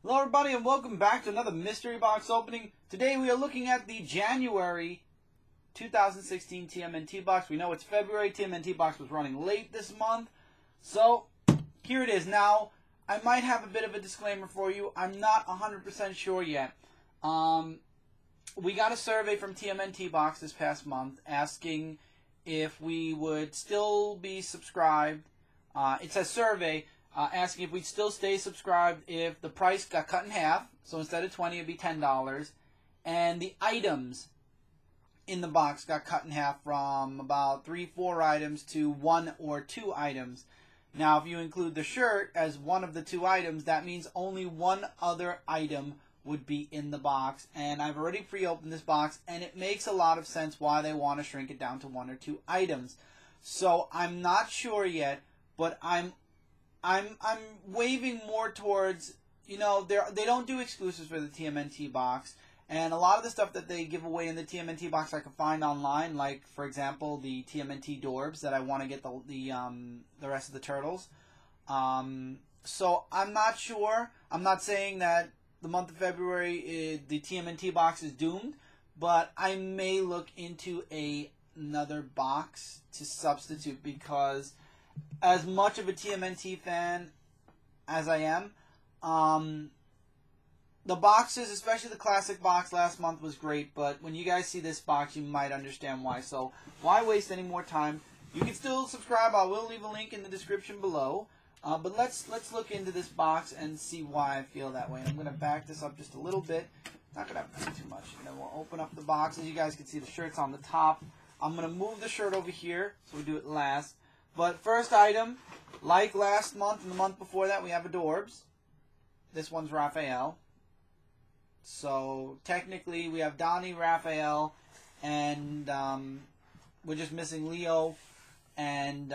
Hello everybody and welcome back to another mystery box opening. Today we are looking at the January 2016 TMNT box. We know it's February. TMNT box was running late this month. So here it is. Now I might have a bit of a disclaimer for you. I'm not 100% sure yet. We got a survey from TMNT Box this past month asking if we would still be subscribed. It's a survey asking if we'd still stay subscribed if the price got cut in half. So instead of $20, it'd be $10. And the items in the box got cut in half from about 3-4 items to 1 or 2 items. Now, if you include the shirt as one of the 2 items, that means only one other item would be in the box. And I've already pre-opened this box, and it makes a lot of sense why they want to shrink it down to 1 or 2 items. So I'm not sure yet, but I'm waving more towards, you know, they don't do exclusives for the TMNT box, and a lot of the stuff that they give away in the TMNT box I can find online, like for example the TMNT Dorbs that I want to get the rest of the turtles. So I'm not sure. I'm not saying that the month of February the TMNT box is doomed, but I may look into another box to substitute, because as much of a TMNT fan as I am, the boxes, especially the classic box last month, was great, but when you guys see this box, you might understand why. So why waste any more time? You can still subscribe. I will leave a link in the description below. But let's look into this box and see why I feel that way. I'm going to back this up just a little bit. Not going to have too much. And then we'll open up the box. As you guys can see, the shirt's on the top. I'm going to move the shirt over here, so we do it last. But first item, like last month and the month before that, we have Adorbs. This one's Raphael. So technically we have Donnie, Raphael, and we're just missing Leo and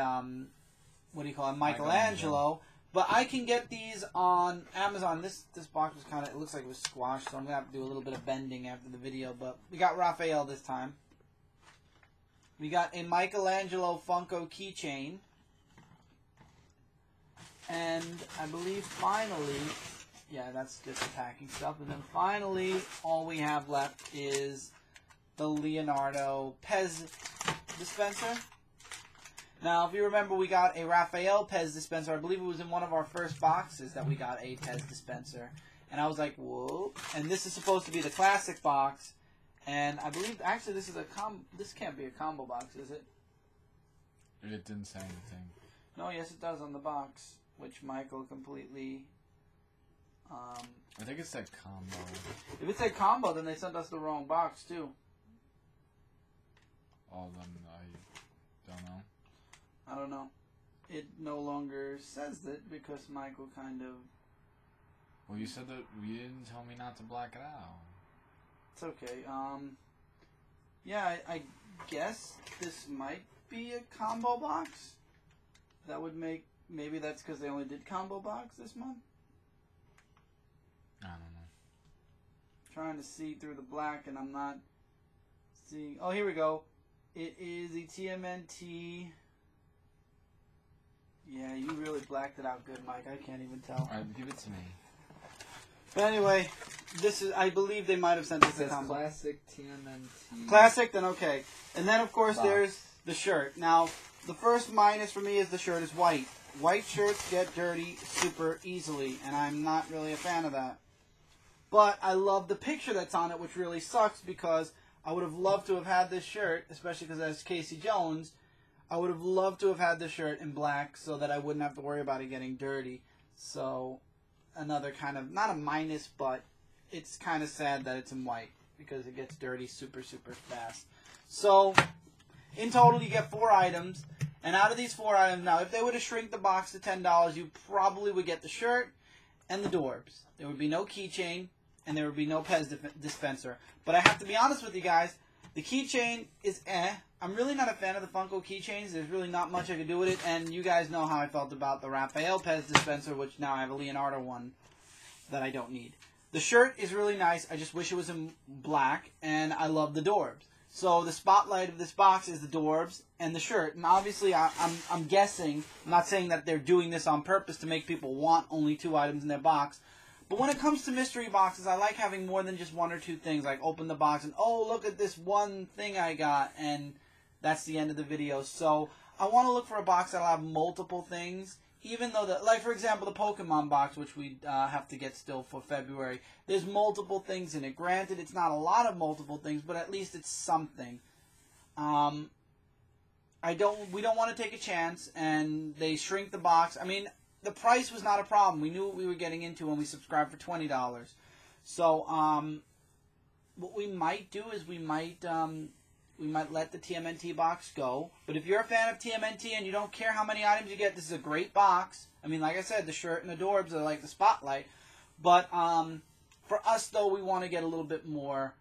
what do you call it, Michelangelo. But I can get these on Amazon. This box was kind of, it looks like it was squashed, so I'm gonna have to do a little bit of bending after the video. But we got Raphael this time. We got a Michelangelo Funko keychain. And I believe finally, yeah, that's just the packing stuff. And then finally, all we have left is the Leonardo Pez dispenser. Now, if you remember, we got a Raphael Pez dispenser. I believe it was in one of our first boxes that we got a Pez dispenser. And I was like, whoa. And this is supposed to be the classic box. And I believe, actually, this is this can't be a combo box, is it? It didn't say anything. No, yes, it does on the box, which Michael completely... I think it said combo. If it said combo, then they sent us the wrong box, too. Oh, then I don't know. I don't know. It no longer says that because Michael kind of... Well, you said that you didn't tell me not to black it out. It's okay. Yeah, I guess this might be a combo box. That would make... Maybe that's because they only did combo box this month? I don't know. Trying to see through the black and I'm not seeing... Oh, here we go. It is the TMNT... Yeah, you really blacked it out good, Mike. I can't even tell. Alright, give it to me. But anyway, this is... I believe they might have sent us a combo. Classic TMNT. Classic, then okay. And then, of course, Box. there's the shirt. Now, the first minus for me is the shirt is white. White shirts get dirty super easily, and I'm not really a fan of that. But I love the picture that's on it, which really sucks because I would have loved to have had this shirt, especially because that's Casey Jones. I would have loved to have had this shirt in black so that I wouldn't have to worry about it getting dirty. So, another kind of, not a minus, but it's kind of sad that it's in white because it gets dirty super, super fast. So, in total, you get 4 items. And out of these 4 items, now, if they were to shrink the box to $10, you probably would get the shirt and the Dorbs. There would be no keychain, and there would be no Pez dispenser. But I have to be honest with you guys, the keychain is eh. I'm really not a fan of the Funko keychains. There's really not much I can do with it, and you guys know how I felt about the Raphael Pez dispenser, which now I have a Leonardo one that I don't need. The shirt is really nice. I just wish it was in black, and I love the Dorbs. So the spotlight of this box is the Dorbs and the shirt. And obviously, I'm guessing, I'm not saying that they're doing this on purpose to make people want only 2 items in their box, But when it comes to mystery boxes, I like having more than just one or two things. Like open the box and, oh, look at this one thing I got, and that's the end of the video. So I want to look for a box that'll have multiple things. Even though, like for example, the Pokemon box, which we have to get still for February, there's multiple things in it. Granted, it's not a lot of multiple things, but at least it's something. We don't want to take a chance, and they shrink the box. I mean, the price was not a problem. We knew what we were getting into when we subscribed for $20. So, what we might do is we might let the TMNT box go. But if you're a fan of TMNT and you don't care how many items you get, this is a great box. I mean, like I said, the shirt and the Dorbs are like the spotlight. But for us, though, we want to get a little bit more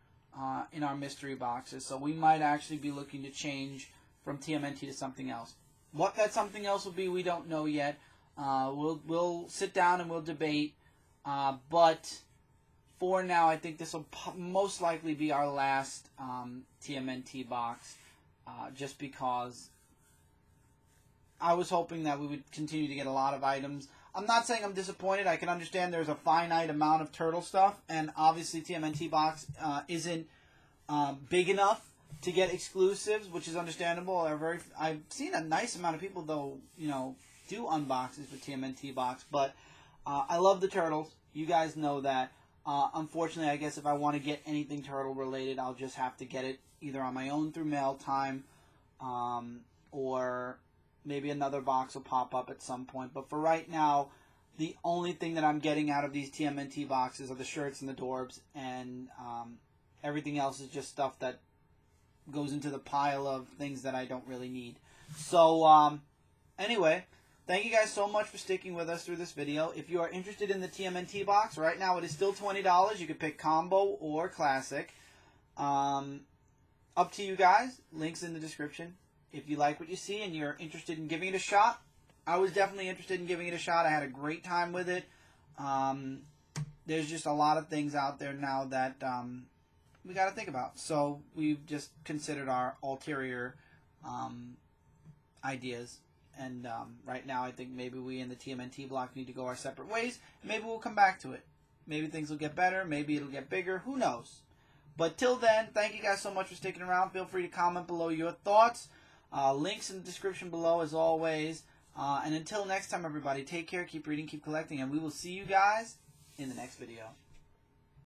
in our mystery boxes. So we might actually be looking to change from TMNT to something else. What that something else will be, we don't know yet. We'll sit down and we'll debate. But for now, I think this will most likely be our last TMNT box, just because I was hoping that we would continue to get a lot of items. I'm not saying I'm disappointed. I can understand there's a finite amount of turtle stuff, and obviously TMNT box isn't big enough to get exclusives, which is understandable. I've seen a nice amount of people, though, do unboxes with TMNT box, but I love the turtles. You guys know that. Unfortunately, I guess if I want to get anything turtle related, I'll just have to get it either on my own through mail time, or maybe another box will pop up at some point. But for right now, the only thing that I'm getting out of these TMNT boxes are the shirts and the Dorbs, and everything else is just stuff that goes into the pile of things that I don't really need. So, anyway, thank you guys so much for sticking with us through this video. If you are interested in the TMNT box, right now it is still $20. You can pick combo or classic. Up to you guys. Links in the description. If you like what you see and you're interested in giving it a shot, I was definitely interested in giving it a shot. I had a great time with it. There's just a lot of things out there now that we got to think about. So we've just considered our ulterior ideas. And right now I think maybe we in the TMNT block need to go our separate ways. Maybe we'll come back to it. Maybe things will get better. Maybe it'll get bigger. Who knows? But till then, thank you guys so much for sticking around. Feel free to comment below your thoughts. Links in the description below as always. And until next time, everybody, take care, keep reading, keep collecting, and we will see you guys in the next video.